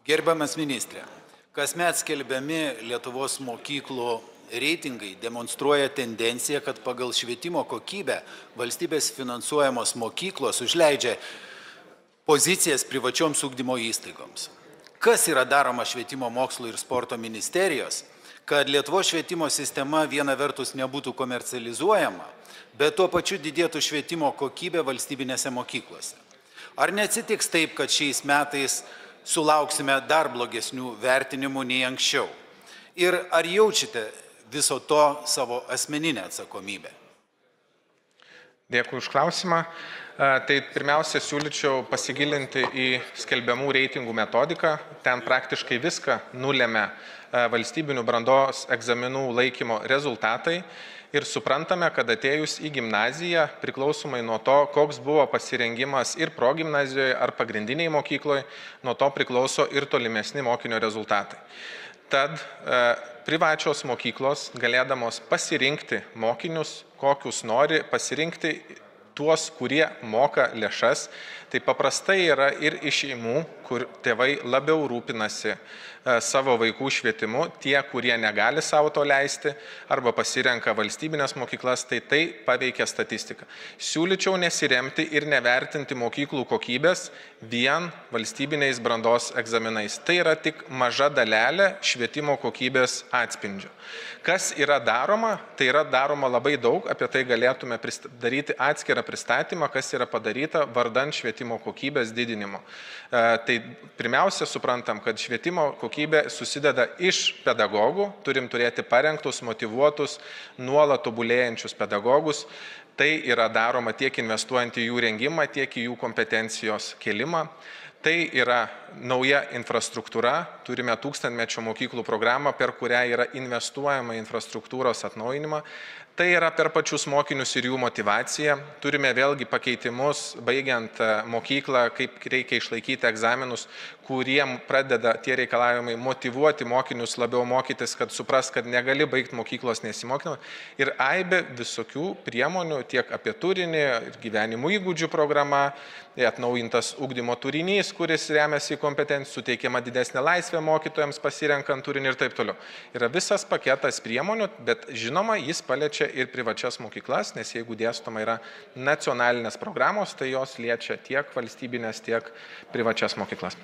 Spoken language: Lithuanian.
Gerbiamas ministrė, kasmet skelbiami Lietuvos mokyklų reitingai demonstruoja tendenciją, kad pagal švietimo kokybę valstybės finansuojamos mokyklos užleidžia pozicijas privačioms ugdymo įstaigoms. Kas yra daroma švietimo mokslo ir sporto ministerijos, kad Lietuvos švietimo sistema viena vertus nebūtų komercializuojama, bet tuo pačiu didėtų švietimo kokybė valstybinėse mokyklose? Ar neatsitiks taip, kad šiais metais sulauksime dar blogesnių vertinimų nei anksčiau? Ir ar jaučiate viso to savo asmeninę atsakomybę? Dėkui už klausimą. Tai pirmiausia, siūlyčiau pasigilinti į skelbiamų reitingų metodiką. Ten praktiškai viską nulėmė valstybinių brandos egzaminų laikymo rezultatai. Ir suprantame, kad atėjus į gimnaziją, priklausomai nuo to, koks buvo pasirengimas ir progimnazijoje ar pagrindiniai mokykloje, nuo to priklauso ir tolimesni mokinio rezultatai. Tad privačios mokyklos, galėdamos pasirinkti mokinius, kokius nori, pasirinkti tuos, kurie moka lėšas, tai paprastai yra ir iš šeimų, kur tėvai labiau rūpinasi savo vaikų švietimu, tie, kurie negali savo to leisti arba pasirenka valstybinės mokyklas, tai paveikia statistiką. Siūlyčiau nesiremti ir nevertinti mokyklų kokybės vien valstybiniais brandos egzaminais. Tai yra tik maža dalelė švietimo kokybės atspindžio. Kas yra daroma? Tai yra daroma labai daug, apie tai galėtume daryti atskirą pristatymą, kas yra padaryta vardan švietimo kokybės didinimo. Tai pirmiausia, suprantam, kad švietimo kokybė susideda iš pedagogų, turim turėti parengtus, motyvuotus, nuolat tobulėjančius pedagogus. Tai yra daroma tiek investuojant į jų rengimą, tiek į jų kompetencijos kėlimą. Tai yra nauja infrastruktūra, turime 1000-mečio mokyklų programą, per kurią yra investuojama infrastruktūros atnaujinimą. Tai yra per pačius mokinius ir jų motivaciją. Turime vėlgi pakeitimus, baigiant mokyklą, kaip reikia išlaikyti egzaminus, kuriem pradeda tie reikalavimai motyvuoti mokinius labiau mokytis, kad supras, kad negali baigti mokyklos nesimokymą. Ir aibė visokių priemonių tiek apie turinį, gyvenimo įgūdžių programa, atnaujintas ugdymo turinys, kuris remiasi į kompetenciją, suteikiama didesnė laisvė mokytojams pasirenkant turinį ir taip toliau. Yra visas paketas priemonių, bet žinoma, jis paliečia ir privačias mokyklas, nes jeigu dėstoma yra nacionalinės programos, tai jos liečia tiek valstybinės, tiek privačias mokyklas.